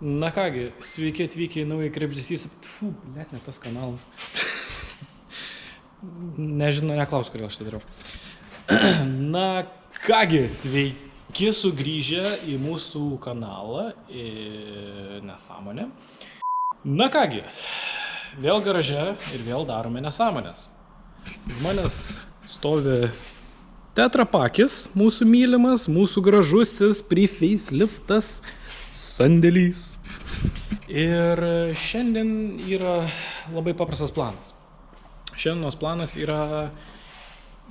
Na kągi, sveiki atvykę į naują krepždesys. Fū, net ne tas kanalas. Nežinau, neklaus, kodėl aš tai darau. Na kągi, sveiki sugrįžę į mūsų kanalą. Nesąmonė. Na kągi, vėl garaže ir vėl darome nesąmonės. Žmonės stovi tetrapakis, mūsų mylimas, mūsų gražusis pre-faceliftas sandėlys. Ir šiandien yra labai paprastas planas. Šiandienos planas yra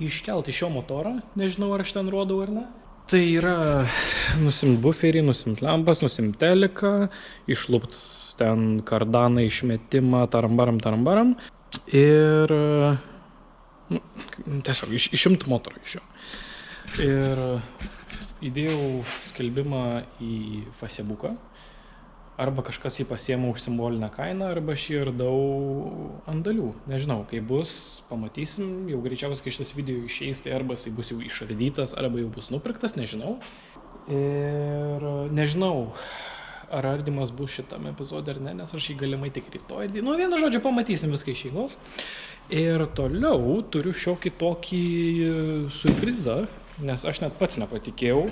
iškelti šio motorą, nežinau ar aš ten rodau ar ne. Tai yra nusimt buferį, nusimt lempas, nusimt teliką, išlupt ten kardaną, išmetimą, tarambaram. Ir tiesiog išimt motorą iš jo. Ir įdėjau skelbimą į Facebooką. Arba kažkas jį pasiėmė už simbolinę kainą, arba aš jį radau ant dalių. Nežinau, kai bus, pamatysim. Jau greičiausiai, kai šitas video išeis, tai arba jisai bus jau išardytas, arba jau bus nupirktas, nežinau. Ir nežinau, ar ardymas bus šitame epizode ar ne, nes aš jį galimai tik rytoj. Nu, vienu žodžiu, pamatysim viską iš eigos. Ir toliau turiu šiokį tokį surprizą, nes aš net pats nepatikėjau.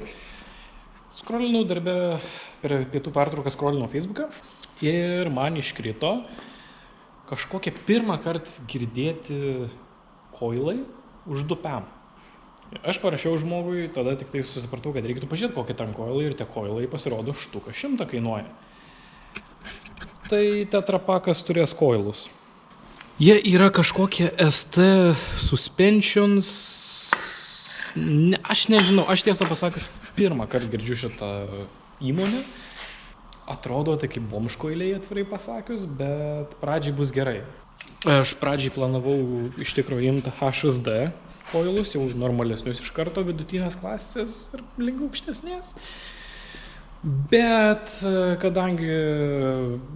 Skrolinau darbę per pietų pertrauką, skrolinau Facebooką ir man iškrito kažkokie pirmą kartą girdėti koilai už 2 PM. Aš parašiau žmogui, tada tik tai susipratau, kad reikėtų pažiūrėti, kokie ten koilai, ir tie koilai pasirodo štuka 100 kainuoja. Tai tetrapakas turės koilus. Jie yra kažkokie ST suspensions. Aš nežinau, aš tiesą pasakius pirmą kartą girdžiu šitą įmonę. Atrodo tai kaip bomžkoiliai, atvirai pasakius, bet pradžiai bus gerai. Aš pradžiai planavau iš tikrųjų imti HSD koilus, jau normalesnius iš karto, vidutinės klasės ir link aukštesnės. Bet kadangi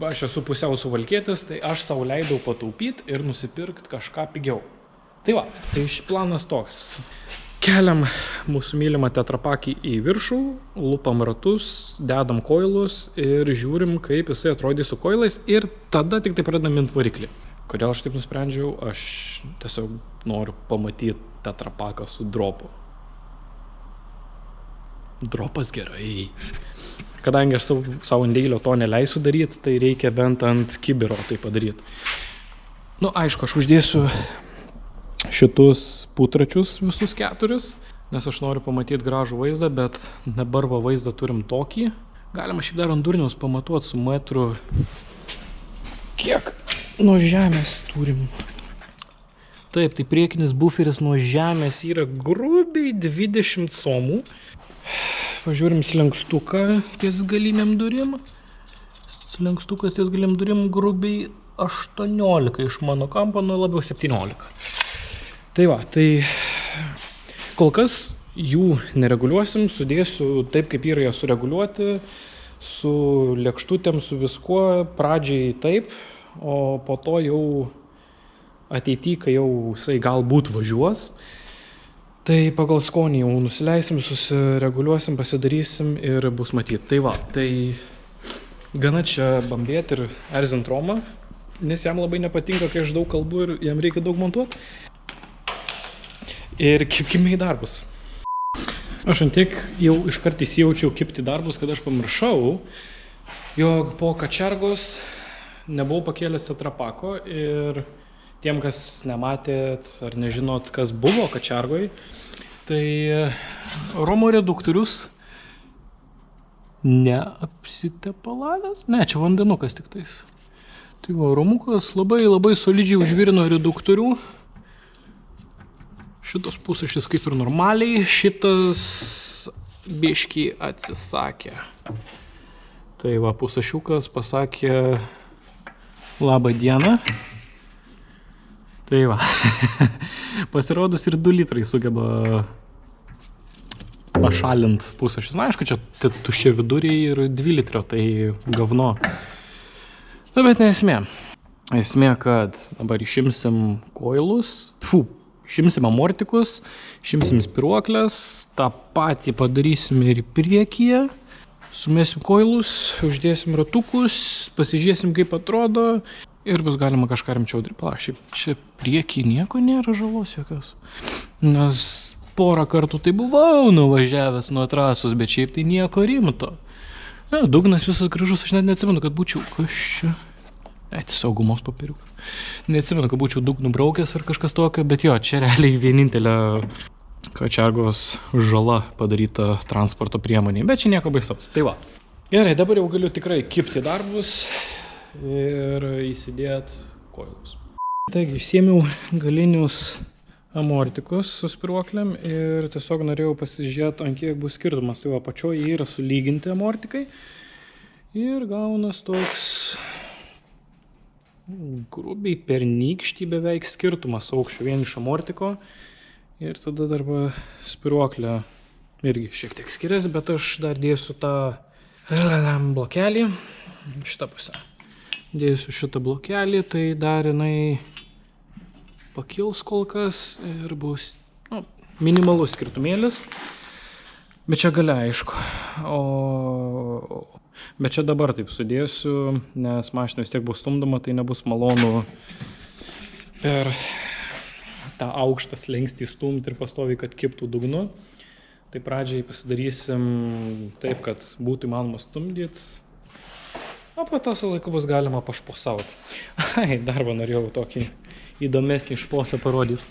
aš esu pusiau suvalkietis, tai aš sau leidau pataupyti ir nusipirkti kažką pigiau. Tai va, tai planas toks. Keliam mūsų mylimą tetrapakį į viršų, lupam ratus, dedam koilus ir žiūrim, kaip jisai atrodys su koilais, ir tada tik tai pradedam mint variklį. Kodėl aš taip nusprendžiau? Aš tiesiog noriu pamatyti tetrapaką su dropu. Dropas gerai. Kadangi aš savo indėlio to neleisiu daryti, tai reikia bent ant kibiro tai padaryti. Nu, aišku, aš uždėsiu šitus putračius visus 4, nes aš noriu pamatyti gražų vaizdą, bet dabar va vaizdą turim tokį. Galima šiaip dar ant durniaus pamatuoti su metru, kiek nuo žemės turim. Taip, tai priekinis buferis nuo žemės yra grubiai 20 comų. Pažiūrim slenkstuką ties galiniam durim. Slenkstukas ties galiniam durim grubiai 18 iš mano kampo, nu labiau 17. Tai va, tai kol kas jų nereguliuosim, sudėsiu taip, kaip yra jie sureguliuoti, su lėkštutėm, su viskuo, pradžiai taip, o po to jau ateityje, kai jau jisai galbūt važiuos, tai pagal skonį jau nusileisim, susireguliuosim, pasidarysim ir bus matyti. Tai va, tai gana čia bambėti ir erzint Romą, nes jam labai nepatinka, kai aš daug kalbu ir jam reikia daug montuoti. Ir kipkime į darbus. Aš antiek jau iškart įsijaučiau kipti darbus, kad aš pamiršau, jog po kačergos nebuvau pakėlęs tetrapako, ir tiem, kas nematėt ar nežinot, kas buvo kačergoj, tai Romo reduktorius neapsitepalavęs. Ne, čia vandenukas tik tais. Tai va, Romukas labai solidžiai užvirino reduktorių. Šitas pusašis kaip ir normaliai, šitas biškį atsisakė. Tai va, pusašiukas pasakė labą dieną. Tai va, pasirodus ir 2 litrai sugeba pašalinti pusašius. Na, aišku, čia tuščia viduriai ir 2 litrio, tai gavno. Na, bet ne esmė. Esmė, kad dabar išimsim koilus. Išimsim amortikus, išimsim spiruoklės, tą patį padarysim ir priekyje. Sumėsim koilus, uždėsim ratukus, pasižiūrėsim kaip atrodo ir bus galima kažką rimčiau dirbti. Šiaip čia priekį nieko nėra žalos jokios. Nes porą kartų tai buvau nuvažiavęs nuo trasos, bet šiaip tai nieko rimto. Dugnas visas gražus, aš net neatsimenu, kad būčiau... Kas čia? Saugumos papiriukas. Neatsimenu, kad būčiau dugną braukęs ar kažkas tokio, bet jo, čia realiai vienintelė kačiargos žala padaryta transporto priemonė. Bet čia nieko baisaus. Tai va. Gerai, dabar jau galiu tikrai kipti darbus ir įsidėti koilus. Taigi, išsiėmiau galinius amortikus su spiruoklėm ir tiesiog norėjau pasižiūrėti, ant kiek bus skirtumas. Tai va, pačioje yra sulyginti amortikai ir gaunas toks grubiai pernykštį beveik skirtumas aukščio vien iš amortiko ir tada darba spiruoklė irgi šiek tiek skiriasi, bet aš dar dėsiu tą blokelį šitą pusę. Dėsiu šitą blokelį, tai dar jinai pakils kol kas ir bus minimalus skirtumėlis, bet čia galia aišku. Bet čia dabar taip sudėsiu, nes mašina vis tiek bus stumdoma, tai nebus malonu per tą aukštą slenkstį stumti ir pastoviai, kad kiptų dugnu. Tai pradžiai pasidarysim taip, kad būtų įmanoma stumdyti, o po to su laiku bus galima pašposauti. Dar norėjau tokį įdomesnį šposą parodyti.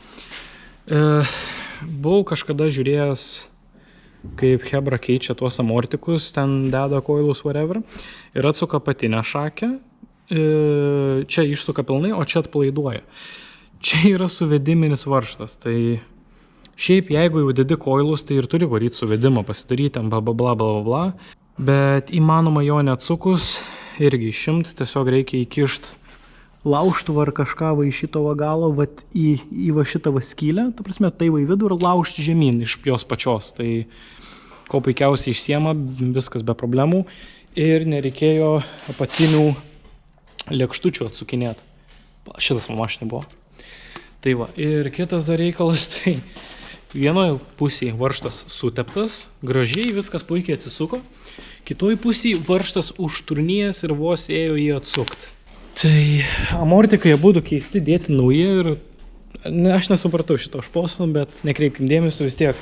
Buvau kažkada žiūrėjęs, kaip Hebra keičia tuos amortikus, ten deda koilus whatever, ir atsuka patinę šakę, čia išsuka pilnai, o čia atplaiduoja. Čia yra suvediminis varžtas, tai šiaip jeigu jau dedi koilus, tai ir turi varyti suvedimą, pasidaryti ten bla, bet įmanoma jo neatsukus irgi išimti, tiesiog reikia įkišti laužtuvą ar kažką va iš šito galo, į va šitą va skylę, ta prasme, tai va į vidų ir laužti žemyn iš jos pačios. Tai ko puikiausiai išsiema, viskas be problemų ir nereikėjo apatinių lėkštučių atsukinėti. Šitas mašinai buvo. Tai va, ir kitas dar reikalas, tai vienoje pusėje varžtas suteptas, gražiai viskas puikiai atsisuko, kitoje pusėje varžtas užturnėjęs ir vos ėjo jį atsukti. Tai amortikai abudu keisti, dėti nauji ir aš nesupratau šito šposo, bet nekreipkim dėmesio, vis tiek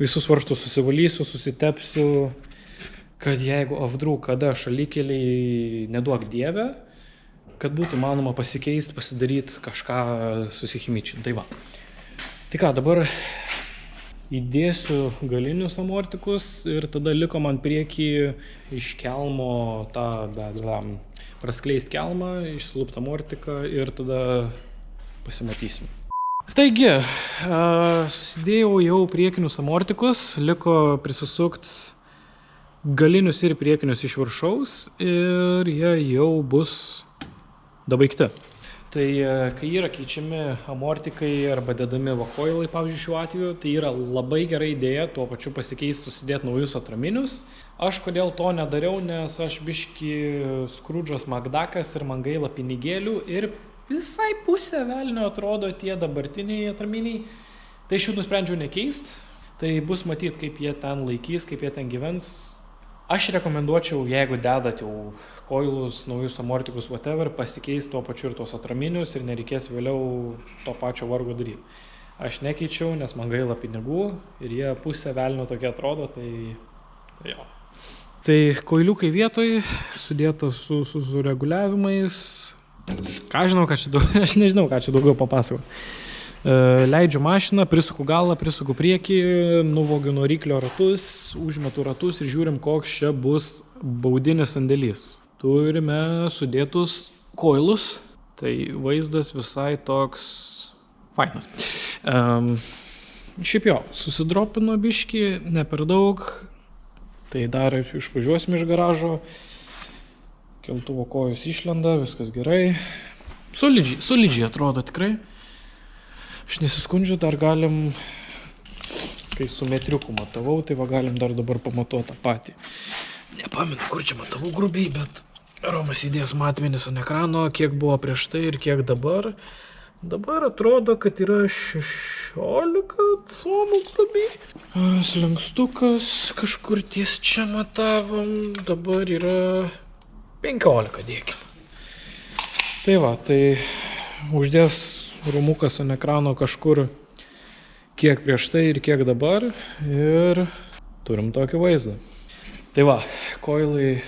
visus varžtus susivalysiu, susitepsiu, kad jeigu avdrų kada šalikeliai neduok dievę, kad būtų manoma pasikeisti, pasidaryti kažką susichimičinti. Tai va. Tai ką, dabar įdėsiu galinius amortikus ir tada liko man priekį iš kelmo tą praskleist kelmą, išsilupt amortiką ir tada pasimatysim. Taigi, susidėjau jau priekinius amortikus, liko prisisukt galinius ir priekinius iš viršaus ir jie jau bus dabaigti. Tai kai yra keičiami amortikai arba dedami vakoilai, pavyzdžiui šiuo atveju, tai yra labai gera idėja tuo pačiu pasikeisti, susidėti naujus atraminius. Aš kodėl to nedariau, nes aš biški Skrudžas Makdakas ir man gaila pinigėlių ir visai pusė velnio atrodo tie dabartiniai atraminiai. Tai aš jų nusprendžiau nekeisti, tai bus matyti, kaip jie ten laikys, kaip jie ten gyvens. Aš rekomenduočiau, jeigu dedat jau koilus, naujus amortikus, whatever, pasikeisti tuo pačiu ir tos atraminius ir nereikės vėliau to pačio vargo daryti. Aš nekeičiau, nes man gaila pinigų ir jie pusė velnio tokie atrodo, tai jo. Tai koiliukai vietoj, sudėtos su reguliavimais. Aš nežinau, ką čia daugiau papasakau. Leidžiu mašiną, prisuku galą, prisuku priekį, nuvogiu nuo ryklio ratus, užmetu ratus ir žiūrim, koks čia bus baudinis sandėlys. Turime sudėtus koilus, tai vaizdas visai toks fainas. Šiaip jo, susidropino biškį, ne per daug, tai dar išvažiuosim iš garažo, keltuvo kojos išlenda, viskas gerai. Solidžiai atrodo tikrai. Aš nesiskundžiu, dar galim, kai su metriuku matavau, tai va galim dar dabar pamatuoti tą patį. Nepamenu, kur čia matavau grubiai, bet Romas įdės matmenis ant ekrano, kiek buvo prieš tai ir kiek dabar. Dabar atrodo, kad yra 16 colių grubiai. Slenkstukas kažkur ties čia matavom, dabar yra 15 dėkim. Tai va, tai uždės rūmukas ant ekrano kažkur kiek prieš tai ir kiek dabar ir turim tokį vaizdą. Tai va, koilai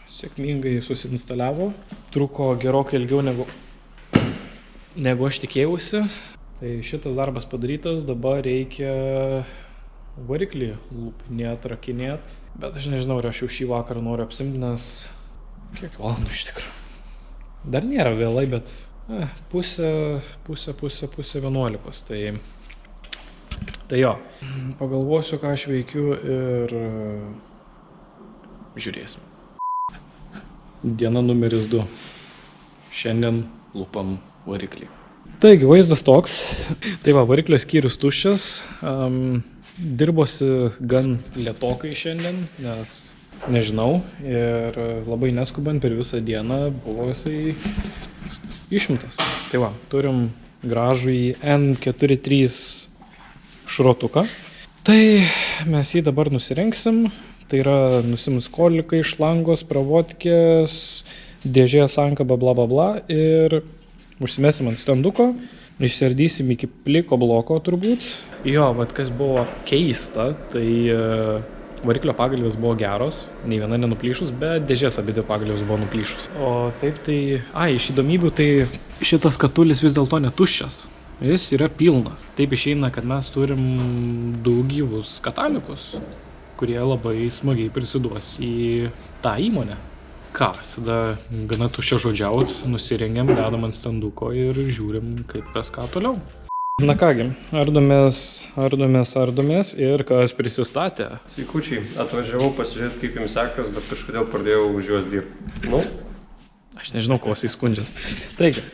sėkmingai susinstaliavo, truko gerokai ilgiau negu aš tikėjausi. Tai šitas darbas padarytas, dabar reikia variklį lupinėt, rakinėt. Bet aš nežinau, ar aš jau šį vakarą noriu apsimti, nes kiek valandų iš tikrųjų. Dar nėra vėlai, bet pusė 11. Tai jo, pagalvosiu, ką aš veikiu ir žiūrėsim. Diena numeris 2. Šiandien lupam variklį. Taigi, vaizdas toks. Tai va, variklio skyrius tuščias. Dirbosi gan lėtokai šiandien, nes nežinau. Ir labai neskubant per visą dieną buvo jisai išimtas. Tai va, turim gražų į N43 šrotuką. Tai mes jį dabar nusirinksim. Tai yra nusims kolikai, šlangos, pravodkės, dėžė, sankaba, bla bla bla ir užsimesim ant standuko, išsiardysim iki pliko bloko turbūt. Jo, bet kas buvo keista, tai variklio pagalvės buvo geros, nei viena nenuplyšus, bet dėžės abidvi pagalvės buvo nuplyšus. O taip tai, iš įdomybių tai šitas katulis vis dėlto netuščias. Jis yra pilnas. Taip išeina, kad mes turim du gyvus katalikus, kurie labai smagiai prisiduos į tą įmonę. Ką, tada gana tuščia žodžiaut, nusirengiam, dedam ant standuko ir žiūrim, kaip kas ką toliau. Na kągi, ardomės ir kas prisistatė. Sveikučiai, atvažiavau pasižiūrėti, kaip jums sekas, bet kažkodėl pradėjau už juos dirbti. Nu? Aš nežinau, ko jis įskundžias. Taigi,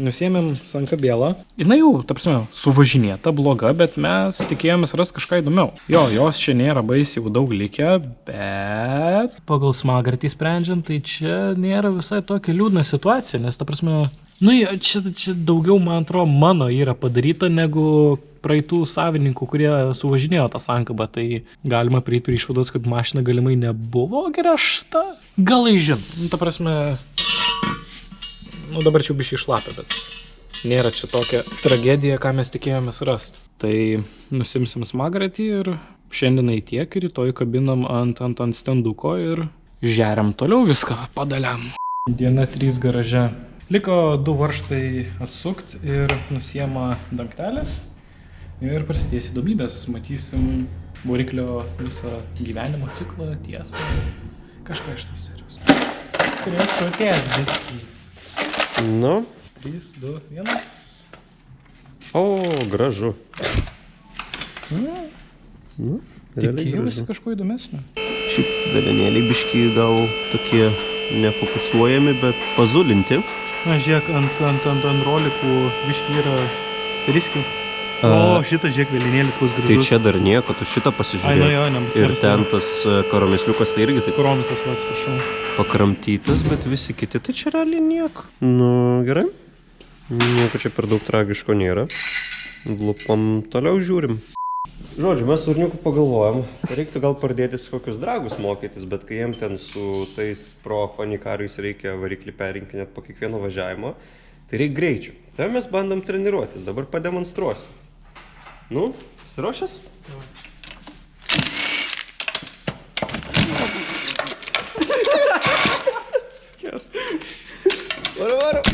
nusiėmėm sankabėlą. Jinai jau, tapsime, suvažinėta, bloga, bet mes tikėjomės rast kažką įdomiau. Jo, jos čia nėra baisiai jau daug likę, bet pagal smagartį sprendžiant, tai čia nėra visai tokia liūdna situacija, nes, ta prasme, čia daugiau, man atrodo, mano yra padaryta negu praeitų savininkų, kurie suvažinėjo tą sankabą, tai galima prieiti prie išvados, kad mašina galimai nebuvo griežta. Galai žin, ta prasme, dabar čia biškai šlapia, bet nėra čia tokia tragedija, ką mes tikėjomės rasti. Tai nusimsim smagartį ir šiandienai tiek, ir rytoj kabinam ant standuko ir žeriam toliau viską padaliam. Diena 3 garaže. Liko 2 varžtai atsukti ir nusiema dangtelis ir prasidės įdomybės. Matysim variklio visą gyvenimo ciklą, tiesą, kažką iš tos serijos. Priešutės biskį. Nu? 3, 2, 1. O, gražu. Tikėjausi kažko įdomesnio. Šiaip velenėliai biški gal tokie nefokusuojami, bet pazulinti. Na, žiūrėk, ant rolikų biški yra riskių. O, šitas, žiūrėk, velenėlis koks gražus. Tai čia dar nieko, tu šitą pasižiūrėk. Ir ten tas karomisliukas, tai irgi taip. Karomisas, atsiprašau. Pakramtytas, bet visi kiti, tai čia realiai nieko. Nu, gerai. Nieko čia per daug tragiško nėra. Lupam, toliau žiūrim. Žodžiu, mes su Urniuku pagalvojom, reiktų gal pradėtis kokius dragus mokytis, bet kai jiem ten su tais pro fanikariais reikia variklį perinkinėt po kiekvieno važiavimo, tai reikia greičių. Tai mes bandom treniruotis, dabar pademonstruosiu. Nu, pasiruošęs? Varo, varo!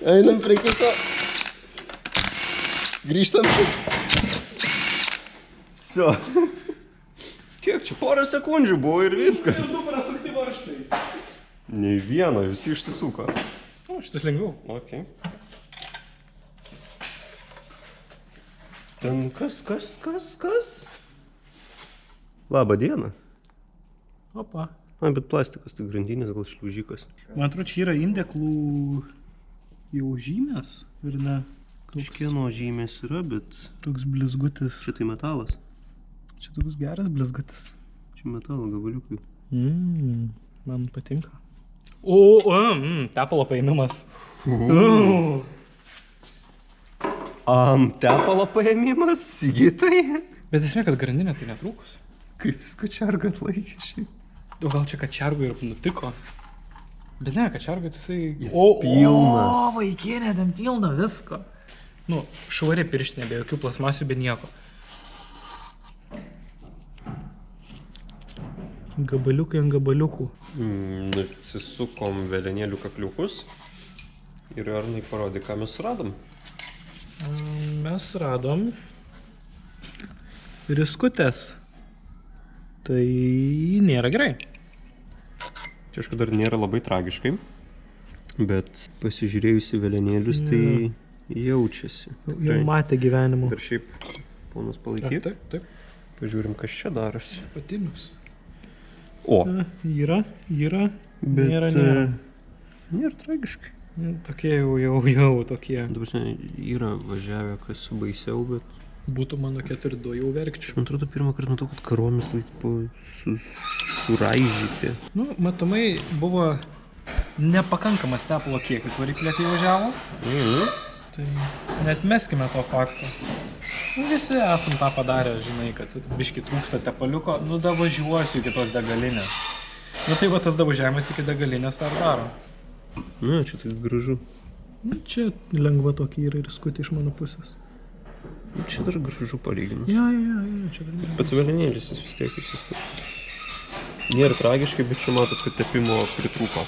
Einam prie kito. Grįžtam. Всё. Kiek čia, porą sekundžių buvo ir viskas. Ir 2 prasukti varžtai. Nei vieno, visi išsisuko. O, šitas lengviau. Ok. Ten kas? Labą dieną. Opa. Bet plastikas, tai grandinės, gal šliaužikas. Man atrodo, čia yra indeklų jau žymės, ir ne? Kažkieno žymės yra, bet... Toks blizgutis. Čia tai metalas. Čia toks geras blizgutis. Čia metalo gabaliukai. Man patinka. Tepalo paėmimas. Tepalo paėmimas, Sigitai. Bet esmė, kad grandinė tai netrūkus. Kaip visko čargo atlaikė šiaip. O gal čia kačiargui ir nutiko? Bet ne, kačiargui tai Jis pilnas. O, vaikinė, ten pilna visko. Nu, švari pirštinė, be jokių plasmasių, be nieko. Gabaliukai ant gabaliukų. Nusisukom velenėlių kakliukus. Ir Arnai parodė, ką mes radom. Mes radom riskutės. Tai nėra gerai. Čia aišku dar nėra labai tragiškai, bet pasižiūrėjus į velenėlius, tai jaučiasi. Jau matė gyvenimo. Ir šiaip, ponas palaikyt. Taip. Pažiūrim, kas čia darosi. Patinius. O. Yra. Bet Nėra. Nėra tragiškai. Tokie jau tokie. Yra važiavę, kas baisiau, bet... Būtų mano 4-2 jau verkčiau. Man atrodo, pirmą kartą matau, kad karomis suraižyti. Nu, matomai buvo nepakankamas tepalo kiekis variklė, kai važiavo. Tai neatmeskime to fakto. Nu, visi esam tą padarę, žinai, kad biški trūksta tepaliuko, nu davažiuosiu iki tos degalinės. Nu tai va tas davažiavimas iki degalinės tą ir daro. Na, čia tai gražu. Nu, čia lengva tokia yra ir skutė iš mano pusės. Čia dar gražu palyginus. Ja, čia dar nėra. Pats velenėlis jis vis tiek išsiskui. Nėra tragiškai, bet čia matot, kad tepimo pritrūko.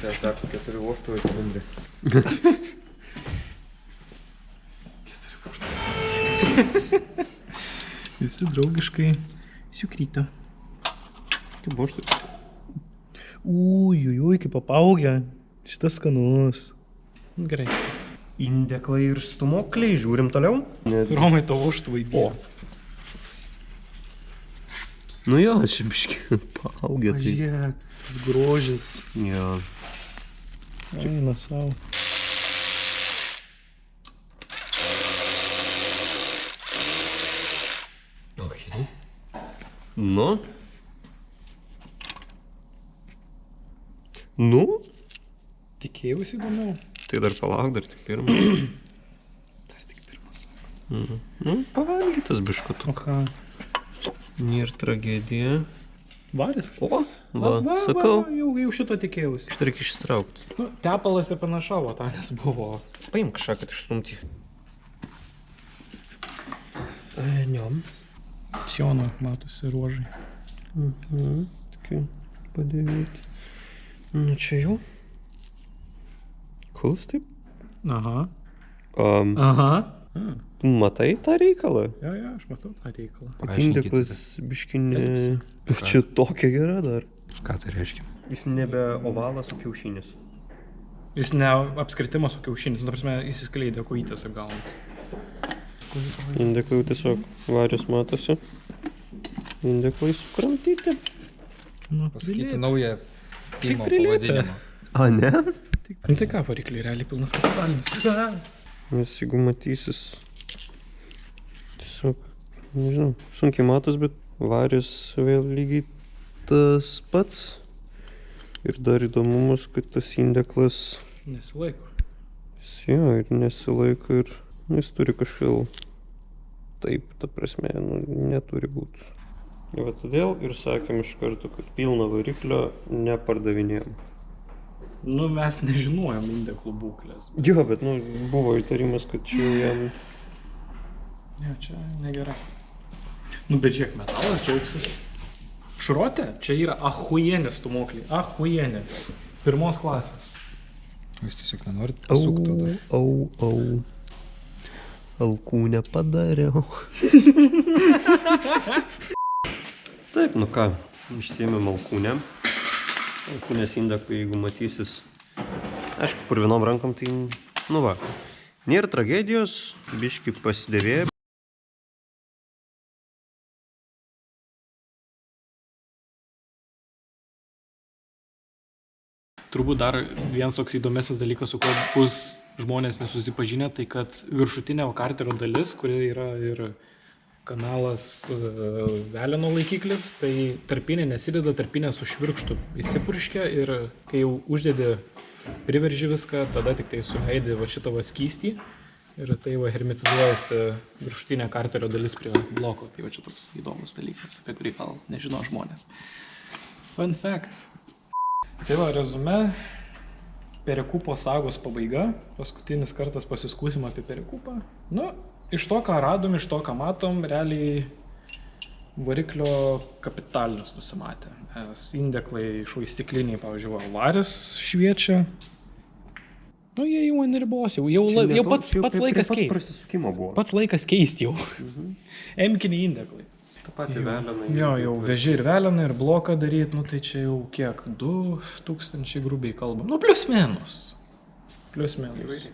Čia sako 4 vožtuvai cilindrai. 4 vožtuvai. Visi draugiškai siukryto. Kaip vožtuvai? Ui, kaip apaugę. Šitas skanus. Gerai. Indeklai ir stumokliai, žiūrim toliau. Romai to vožtuvai bijo. Nu jo, čia biški paaugę. Pažiūrėk, tas grožis. Jo. Eina savo. Okay. Nu? Tikėjausi įdomiau. Tai dar palauk, dar tik pirmas. Dar tik pirmas. Nu, pavalgytas biškutų. O ką? Nėra tragedija. Varis? O, sakau. Jau šito tikėjausi. Šitą reikia išsitraukti. Nu, tepalas ir panašavo, tą nes buvo. Paimk kažką, kad išstumti. Niom. Siono matosi ruožai. Tokiai padėvėti. Nu, čia jau. Klaus taip? Aha. Tu matai tą reikalą? Jo, aš matau tą reikalą. Indeklas biškinė. Bet čia tokia gera dar. Ką tai reiškia? Jis nebe ovalas, o kiaušinis. Jis ne apskritimas, o kiaušinis. Nu, ta prasme, įsiskleidė kojytės apgaunant. Indeklai jau tiesiog varius matosi. Indeklai sukramtyti. Nu, Pasakyti naują timo prilėpė. pavadinimą. A, ne? Nu, tai ką, varikliai realiai pilnas kapitalinis. Nes jeigu matysis, tiesiog, nežinau, sunkiai matos, bet varis vėl lygiai tas pats. Ir dar įdomumas, kad tas indeklas, Nesilaiko. jo, ir nesilaiko ir jis turi kažkaip taip, ta prasme, neturi būti. Ir va todėl ir sakėm iš karto, kad pilno variklio nepardavinėjom. Nu, mes nežinojom indeklų būklės. Jo, bet buvo įtarimas, kad čia jam... Ne, čia negerai. Nu, bet žiūrėk, metalas džiaugsis. Šrotė, čia yra ahujienė stumokliai. Ahujienė. Pirmos klasės. Jūs tiesiog nenorit pasukti tada. Au. Alkūnę padariau. Taip, nu ką, išsiėmėm alkūnę. Alkūnės indeklai, jeigu matysis, aišku, kur vienom rankom, tai, nu va, nėra tragedijos, biški pasidėvėjo. Turbūt dar vienas toks įdomesnis dalykas, su kuo bus žmonės nesusipažinę, tai kad viršutinė karterio dalis, kuri yra ir kanalas veleno laikiklis, tai tarpinė nesideda, tarpinė su švirkštu įsipurškia ir kai jau uždedi, priverži viską, tada tik tai suleidi va šitą va skystį ir tai va hermetizuojasi viršutinė karterio dalis prie bloko. Tai va čia toks įdomus dalykas, apie kurį gal nežino žmonės. Fun facts. Tai va, rezume, Perekupo sagos pabaiga, paskutinis kartas pasiskūsim apie Perekupą. Nu, iš to, ką radom, iš to, ką matom, realiai variklio kapitalinis nusimatė. Indeklai švaistikliniai, pavyzdžiui, varis šviečia. Nu, jie jau ant ribos, jau pats laikas keisti. Prasisukimo buvo. Pats laikas keisti jau. Emkiniai indeklai. Ta pati velenai. Jo, jau veži ir veleną, ir bloką daryti, nu tai čia jau kiek, 2000 grubiai kalbam. Nu, plius minus. Plius minus.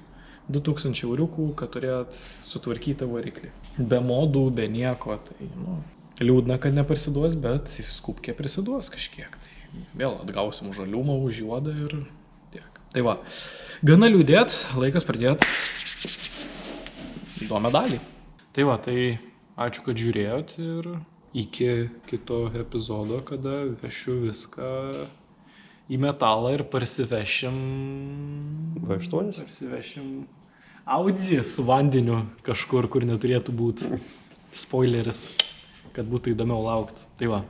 2000 euriukų, kad turėt sutvarkytą variklį. Be modų, be nieko, tai, nu, liūdna, kad neparsiduos, bet skupkė prisiduos kažkiek. Tai vėl atgausim žaliumą už juodą ir tiek. Tai va, gana liūdėt, laikas pradėt įdomią dalį. Tai va, tai ačiū, kad žiūrėjot ir iki kito epizodo, kada vešiu viską į metalą ir parsivešim... V8? Parsivešim Audi su vandeniu kažkur, kur neturėtų būti. Spoileris, kad būtų įdomiau laukti. Tai va,